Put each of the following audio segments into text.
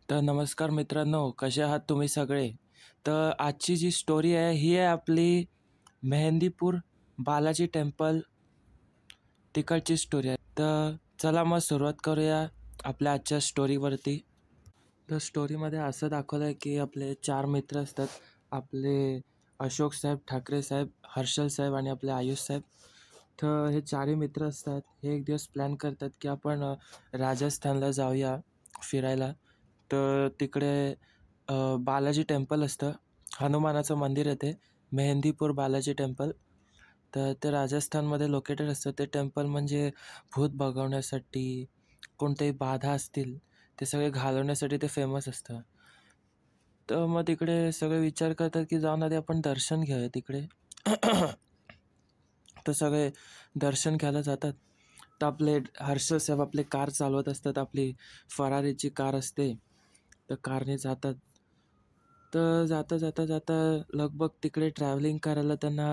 तर नमस्कार मित्रांनो, कसे आहात तुम्ही सगळे? तर आजची जी स्टोरी आहे ही आहे आपली मेहंदीपूर बालाजी टेम्पल तिकडची स्टोरी आहे. तर चला मग सुरुवात करूया आपल्या आजच्या स्टोरीवरती. तर स्टोरीमध्ये असं दाखवलं आहे की आपले 4 मित्र असतात. आपले अशोक साहेब, ठाकरे साहेब, हर्षल साहेब आणि आपले आयुष साहेब. तर हे 4ही मित्र असतात. हे एक दिवस प्लॅन करतात की आपण राजस्थानला जाऊया फिरायला. तर तिकडे बालाजी टेम्पल असतं. हनुमानाचं मंदिर आहे ते. मेहंदीपूर बालाजी टेम्पल. तर ते राजस्थानमध्ये लोकेटेड असतं. ते टेम्पल म्हणजे भूत भगवण्यासाठी, कोणत्याही बाधा असतील, ते सगळे घालवण्यासाठी ते फेमस असतं. तर मग तिकडे सगळे विचार करतात की जाऊन आधी आपण दर्शन घेऊया तिकडे. तर सगळे दर्शन घ्यायला जातात. तर आपले हर्षल साहेब आपले कार चालवत असतात. आपली फरारीची कार असते. तर कारने जातात. तर जाता जाता जाता लगभग तिकडे ट्रॅव्हलिंग करायला त्यांना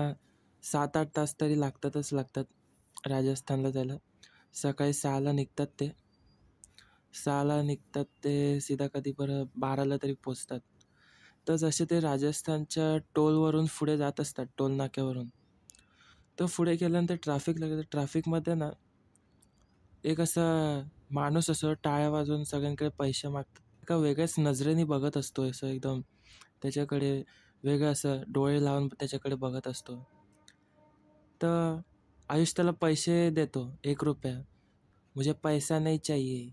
7-8 तास तरी लागतात राजस्थानला जायला. सकाळी 6ला निघतात ते. 6ला निघतात ते सीधा कधी बरं 12ला तरी पोचतात. तर जसे ते राजस्थानच्या टोलवरून पुढे जात असतात, टोल नाक्यावरून. तर पुढे गेल्यानंतर ट्रॅफिक लागतं. ट्रॅफिकमध्ये ना एक असा माणूस असं टाळ्या वाजवून सगळ्यांकडे पैसे मागतात. एका वेगळ्याच नजरेने बघत असतो असं एकदम. त्याच्याकडे वेगळं असं डोळे लावून त्याच्याकडे बघत असतो. तर आयुष त्याला पैसे देतो ₹1. "मुझे पैसा नहीं चाहिए,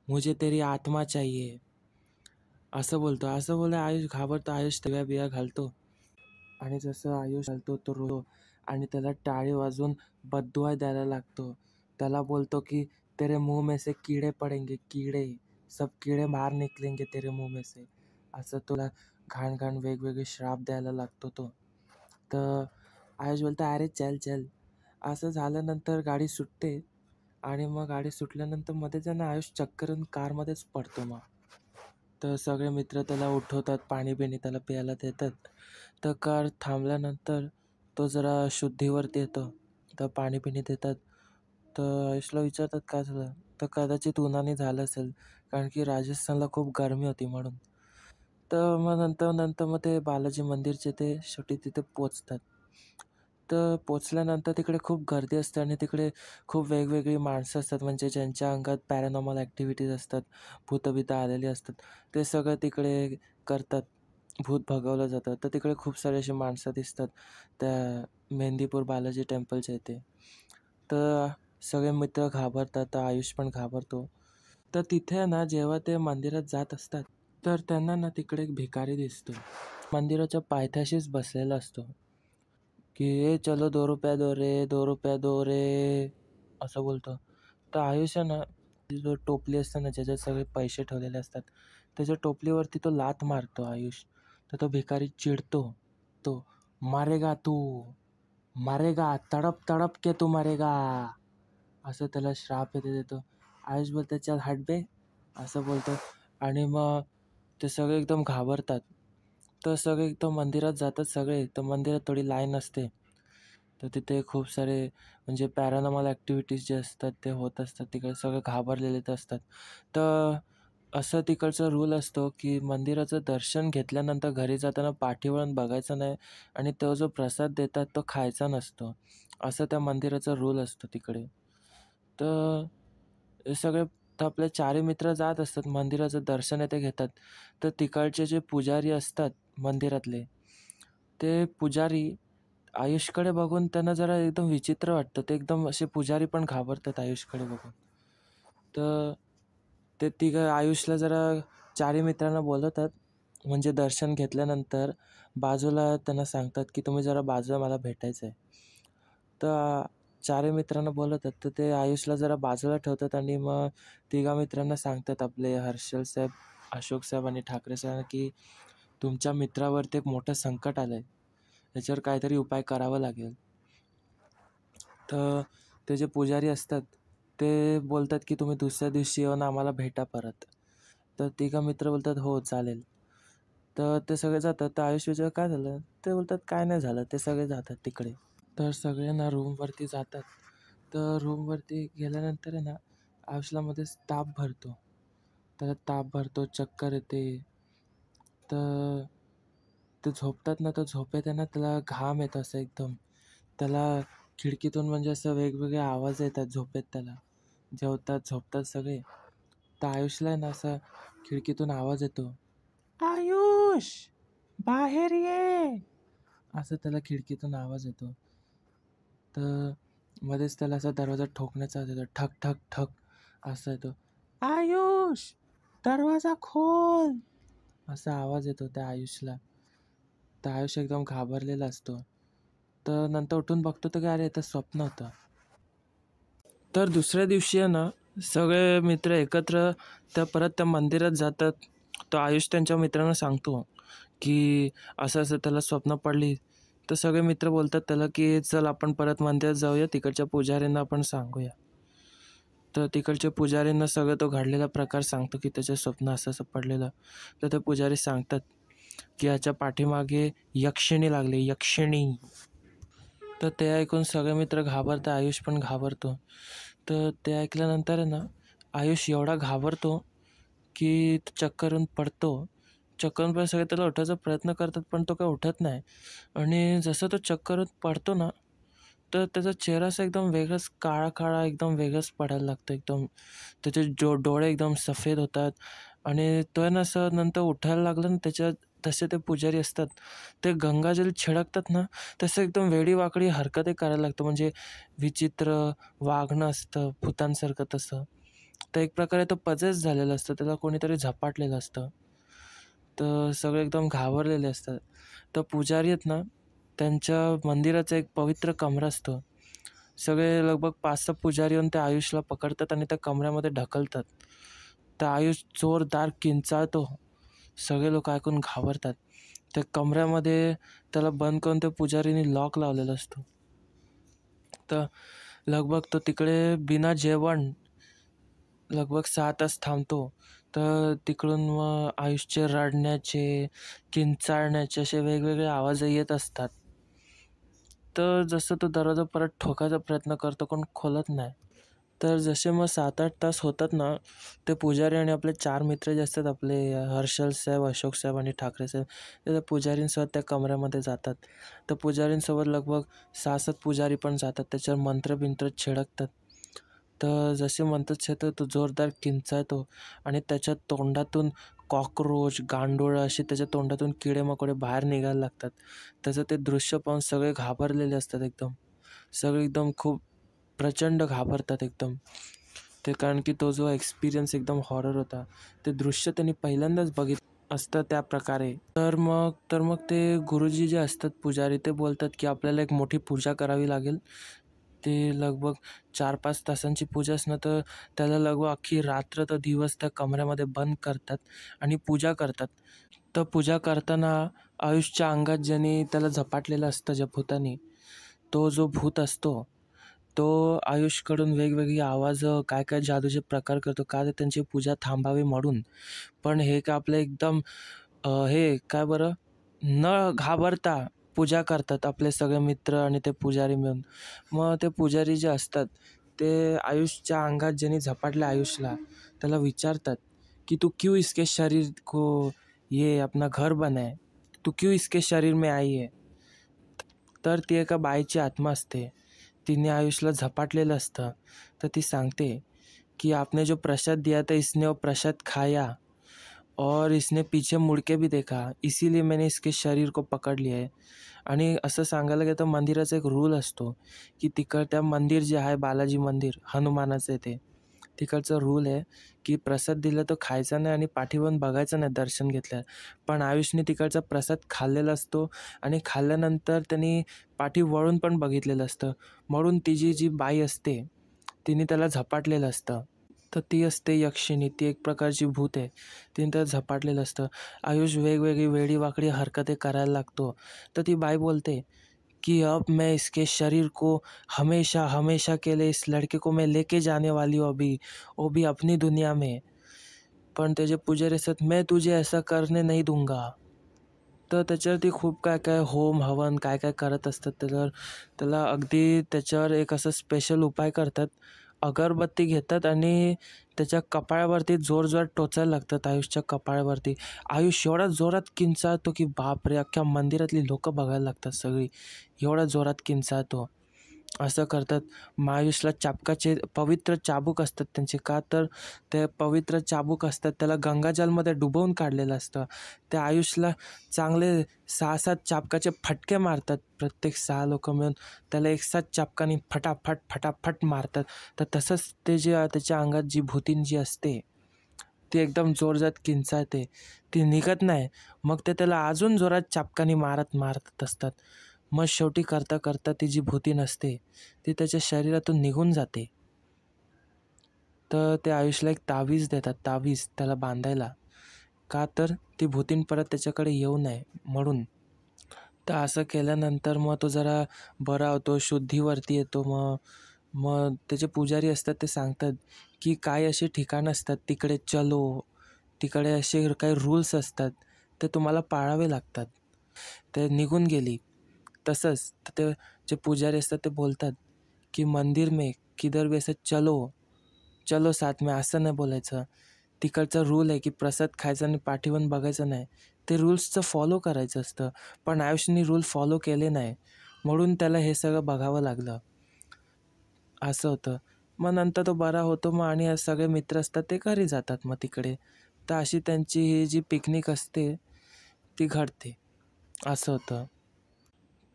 मुझे तेरी आत्मा चाहिए." असं बोलतो. असं बोलल्यावर आयुष घाबरतो. आयुष बिया घालतो आणि जसं आयुष घालतो तो रोतो आणि त्याला टाळी वाजवून बद्दुआ द्यायला लागतो. त्याला बोलतो की तेरे मुंह में से कीड़े पड़ेंगे, कीड़े. सब कीड़े बाहर निकलेंगे तेरे मुंह में से. असं तुला घाण घाण वेगवेगळे श्राप द्यायला लागतो तो. तर आयुष बोलतो, "अरे चल चल." असं झाल्यानंतर गाडी सुटते आणि मग गाडी सुटल्यानंतर मध्येच आहे ना आयुष चक्करून कारमध्येच पडतो मग. तर सगळे मित्र त्याला उठवतात, पाणी-बिणी त्याला प्यायला देतात. तर कार थांबल्यानंतर तो जरा शुद्धीवरती येतो. तर पाणी-बिणी देतात. तर आयुषला विचारतात, "काय झालं?" तर कदाचित उन्हाने झालं असेल, कारण की राजस्थानला खूप गरमी होती म्हणून. तर मग नंतर मग ते बालाजी मंदिरचे ते शेवटी तिथे पोहोचतात. तर पोहोचल्यानंतर तिकडे खूप गर्दी असते आणि तिकडे खूप वेगवेगळी माणसं असतात, म्हणजे ज्यांच्या अंगात पॅरानॉर्मल ॲक्टिव्हिटीज असतात, भूतबितं आलेली असतात. ते सगळं तिकडे करतात. भूत भगवलं जातं. तर तिकडे खूप सारे अशी माणसं दिसतात त्या मेहंदीपूर बालाजी टेम्पलच्या इथे. तर सगळे मित्र घाबरतात. तर आयुष पण घाबरतो. तर तिथे ना जेव्हा ते मंदिरात जात असतात, तर त्यांना ना तिकडे एक भिकारी दिसतो. मंदिराच्या पायथ्याशीच बसलेला असतो. की "ए चलो ₹2 दो रे, ₹2 दो रे." असं बोलतो. तर आयुष आहे ना, ती जो टोपली असते ना, ज्याच्यात सगळे पैसे ठेवलेले असतात, त्याच्या टोपलीवरती तो लाथ मारतो आयुष. तर तो भिकारी चिडतो. तो "मारेगा तू, मारेगा, तड़प तड़प के तू मरेगा." असं त्याला श्राप देतो. आयुष बोलतो, "चल हट बे." असं बोलतो आणि मग ते सगळे एकदम घाबरतात. तर सगळे एकदम मंदिरात जातात सगळे. तर मंदिरात थोडी लाईन असते. तर तिथे खूप सारे म्हणजे पॅरानॉर्मल ॲक्टिव्हिटीज जे असतात ते होत असतात. तिकडे सगळे घाबरलेले असतात. तर असं तिकडचा रूल असतो, की मंदिराचं दर्शन घेतल्यानंतर घरी जाताना पाठीवळून बघायचं नाही आणि तो जो प्रसाद देतात तो खायचा नसतो. असं त्या मंदिराचा रूल असतो तिकडे. तर हे सगळे तर आपले 4ही मित्र जात असतात. मंदिराचं दर्शन आहे ते घेतात. तर तिकडचे जे पुजारी असतात मंदिरातले, ते पुजारी आयुषकडे बघून त्यांना जरा एकदम विचित्र वाटतं. ते एकदम असे पुजारी पण घाबरतात आयुषकडे बघून. तर ते तिघं आयुषला जरा 4ही मित्रांना बोलवतात. म्हणजे दर्शन घेतल्यानंतर बाजूला त्यांना सांगतात, की तुम्ही जरा बाजूला मला भेटायचं आहे. तर 4ही मित्रांना बोलवतात. तर ते आयुषला जरा बाजूला ठेवतात आणि मग तिघा मित्रांना सांगतात आपले हर्षल साहेब, अशोक साहेब आणि ठाकरे साहेब, की तुमच्या मित्रावरती एक मोठं संकट आलं आहे. त्याच्यावर काहीतरी उपाय करावा लागेल. तर ते जे पुजारी असतात, ते बोलतात की तुम्ही दुसऱ्या दिवशी येऊन आम्हाला भेटा परत. तर तिघं मित्र बोलतात, "हो, चालेल." तर ते सगळे जातात. तर आयुष विचारतं, "काय झालं?" ते बोलतात, "काय नाही झालं." ते सगळे जातात तिकडे. तर सगळे ना रूमवरती जातात. तर रूमवरती गेल्यानंतर आहे ना, आयुषला मध्येच ताप भरतो. त्याला ताप भरतो, चक्कर येते. तर ते झोपतात ना, तर झोपेत आहे ना त्याला घाम येतो असं एकदम. त्याला खिडकीतून म्हणजे असं वेगवेगळे आवाज येतात झोपेत त्याला. जेवतात, झोपतात सगळे. तर आयुषला आहे ना असं खिडकीतून आवाज येतो, आयुष बाहेर ये, असं त्याला खिडकीतून आवाज येतो. तर मध्येच त्याला असा दरवाजा ठोकण्याचा आवाज येतो, ठक ठक ठक असा येतो, आयुष दरवाजा खोल, असा आवाज येतो त्या आयुषला. तर आयुष एकदम घाबरलेला असतो. तर नंतर उठून बघतो तर अरे तर स्वप्न होतं. तर दुसऱ्या दिवशी आहे ना सगळे मित्र एकत्र परत त्या मंदिरात जातात. तो आयुष त्यांच्या मित्रांना सांगतो की असं असं त्याला स्वप्न पडली. तर सगळे मित्र बोलतात त्याला की चल आपण परत मंदिरात जाऊया, तिकडच्या पुजाऱ्यांना आपण सांगूया. तर तिकडच्या पुजाऱ्यांना सगळं तो घडलेला प्रकार सांगतो की त्याचं स्वप्न असं असं पडलेलं. तर ते पुजारी सांगतात की याच्या पाठीमागे यक्षिणी लागली, यक्षिणी. तर ते ऐकून सगळे मित्र घाबरतात, आयुष पण घाबरतो. तर ते ऐकल्यानंतर आहे ना आयुष एवढा घाबरतो की चक्करून पडतो. चक्करून पण सगळे त्याला उठायचा प्रयत्न करतात, पण तो काय उठत नाही. आणि जसं तो चक्करून पडतो ना, तर त्याचा चेहरा असा एकदम वेगळाच काळा काळा एकदम वेगळाच पडायला लागतो एकदम. त्याचे डोळे एकदम सफेद होतात. आणि तो आहे ना असं नंतर उठायला लागला ना त्याच्यात, तसे ते पुजारी असतात ते गंगाजल छिडकतात ना, तसं एकदम वेडीवाकडी हरकते करायला लागतं. म्हणजे विचित्र वागणं असतं भूतांसारखं तसं. तर एक प्रकारे तो पजेस झालेला असतं, त्याला कोणीतरी झपाटलेलं असतं. तर सगळे एकदम घाबरलेले असतात. तर पुजारी आहेत ना, त्यांच्या मंदिराचा एक पवित्र कमरा असतो. सगळे लगभग 5-6 पुजारी येऊन त्या आयुषला पकडतात आणि त्या कमऱ्यामध्ये ढकलतात. तर आयुष जोरदार किंचाळतो. सगळे लोक ऐकून घाबरतात. त्या कमऱ्यामध्ये त्याला बंद करून त्या पुजारीने लॉक लावलेला असतो. तर लगभग तो तिकडे बिना जेवण लगभग 6 तास थांबतो. तर तिकडून मग आयुषचे रडण्याचे, किंचाळण्याचे असे वेगवेगळे आवाज येत असतात. तर जसं तो दरवाजा परत ठोकायचा प्रयत्न करतो, पण खोलत नाही. तर जसे मग 7-8 तास होतात ना, ते पुजारी आणि आपले 4 मित्र जे असतात आपले हर्षल साहेब, अशोक साहेब आणि ठाकरे साहेब, ते त्या पुजारींसोबत त्या कमऱ्यामध्ये जातात. तर पुजारींसोबत लगभग 6-7 पुजारी पण जातात. त्याच्यावर मंत्र-बिंत्र छिडकतात. तर जसे मंत्र छिडकतात तो जोरदार किंचाळतो आणि त्याच्या तोंडातून कॉकरोच, गांडोळं असे त्याच्या तोंडातून किडे-मकोडे बाहेर निघायला लागतात. त्याचं ते दृश्य पाहून सगळे घाबरलेले असतात एकदम. सगळे एकदम खूप प्रचंड घाबरतात एकदम. ते कारण की तो जो एक्सपिरियन्स एकदम हॉरर होता. ते दृश्य त्यांनी पहिल्यांदाच बघितलं असतं त्या प्रकारे. तर मग ते गुरुजी जे असतात पुजारी, ते बोलतात की आपल्याला एक मोठी पूजा करावी लागेल. ते लगभग 4-5 तासांची पूजा असणं, तर त्याला लगभग अख्खी रात्र तर दिवस त्या कमऱ्यामध्ये बंद करतात आणि पूजा करतात. तर पूजा करताना आयुषच्या अंगात ज्याने त्याला झपाटलेलं असतं ज्या भूतानी, तो जो भूत असतो तो आयुषकडून वेगवेगळी आवाजं, काय काय जादूचे प्रकार करतो का तर त्यांची पूजा थांबावी म्हणून. पण हे का आपलं एकदम हे काय बरं, न घाबरता पूजा करतात आपले सगळे मित्र आणि ते पुजारी मिळून. मग ते पुजारी जे असतात ते आयुषच्या अंगात ज्यांनी झपाटले आयुषला, त्याला विचारतात की तू क्यों इसके शरीर को ये अपना घर बनाए, तू क्यों इसके शरीर में आई है. तर ती एका बाईची आत्मा असते. तिने आयुषला झपाटलेलं असतं. तर ती सांगते कि आपने जो प्रसाद दिया था इसने वो प्रसाद खाया और इसने पीछे मुड़ के भी देखा, इसीलिए मैंने इसके शरीर को पकड़ लिया है. आणि असं सांगायला गेलं तर मंदिराचा एक रूल असतो की त्या मंदिर जे आहे बालाजी मंदिर हनुमानाचं आहे, ते तिकडचा रूल आहे की प्रसाद दिला तो खायचा नाही आणि पाठीवरून बघायचं नाही दर्शन घेतलं. पण आयुषने तिकडचा प्रसाद खाल्लेला असतो आणि खाल्ल्यानंतर त्यांनी पाठी वळून पण बघितलेलं असतं. म्हणून ती जी बाई असते तिने त्याला झपाटलेलं असतं. तर ती असते यक्षिणी, ती एक प्रकारची भूत आहे. तिने त्याला झपाटलेलं असतं. आयुष वेगवेगळी वेडीवाकडी हरकते करायला लागतो. तर ती बाई बोलते कि अब मैं इसके शरीर को हमेशा हमेशा के लिए इस लड़के को मैं लेके जाने वाली हूँ अभी, वो भी अपनी दुनिया में. पण त्याचे पुजारी असतात, मैं तुझे ऐसा करने नहीं दूंगा. तर त्याच्यावरती खूप काय काय होम हवन काय काय करत असतात. त्याला अगदी त्याच्यावर एक असं स्पेशल उपाय करतात. अगरबत्ती घेतात आणि त्याच्या कपाळावरती जोरजोरात टोचायला लागतात, आयुषच्या कपाळावरती. आयुष एवढा जोरात किंचाळतो की बापरे, अख्ख्या मंदिरातली लोकं बघायला लागतात सगळी, एवढा जोरात किंचाळतो. असं करतात. मग आयुषला चाबकाचे पवित्र चाबूक असतात त्यांचे, का तर ते पवित्र चाबूक असतात त्याला गंगाजलमध्ये डुबवून काढलेलं असतं. त्या आयुषला चांगले 6-7 चाबकाचे फटके मारतात, प्रत्येक 6 लोकं मिळून त्याला एकसाथ चाबकाने फटाफट फटाफट मारतात. तर तसंच ते जे त्याच्या अंगात जी भूतीन जी असते ती एकदम जोरजात किंचाळते, ती निघत नाही. मग ते त्याला अजून जोरात चाबकाने मारत असतात. मग शेवटी करता करता ती जी भूतीन असते ती त्याच्या शरीरातून निघून जाते. तर ते आयुषला एक तावीज देतात, तावीज त्याला बांधायला, का तर ती भूतीन परत त्याच्याकडे येऊ नये म्हणून. तर असं केल्यानंतर मग तो जरा बरा होतो, शुद्धीवरती येतो. मग मग त्याचे पुजारी असतात ते सांगतात की काही अशी ठिकाणं असतात तिकडे चलो, तिकडे असे काही रूल्स असतात ते तुम्हाला पाळावे लागतात. ते निघून गेली. तसंच ते जे पुजारी असतात ते बोलतात की मंदिर में किधर भी असं चलो, चलो साथ में असं नाही बोलायचं. तिकडचा रूल आहे की प्रसाद खायचा आणि पाठीवरून बघायचं नाही. ते रूल्सचं फॉलो करायचं असतं. पण आयुषनी रूल फॉलो केले नाही, म्हणून त्याला हे सगळं बघावं लागलं. असं होतं. मग नंतर तो बरा होतो मग आणि सगळे मित्र असतात ते घरी जातात मग तिकडे. तर अशी त्यांची ही जी पिकनिक असते ती घडते. असं होतं.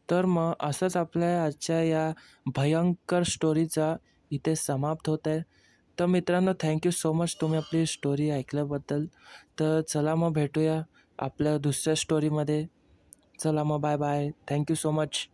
तर मग असंच आपल्या आजच्या या भयंकर स्टोरीचा इथे समाप्त होत आहे. तर मित्रांनो, थँक्यू सो मच तुम्ही आपली स्टोरी ऐकल्याबद्दल. तर चला मग भेटूया आपल्या दुसऱ्या स्टोरीमध्ये. चला मग bye bye. Thank you so much.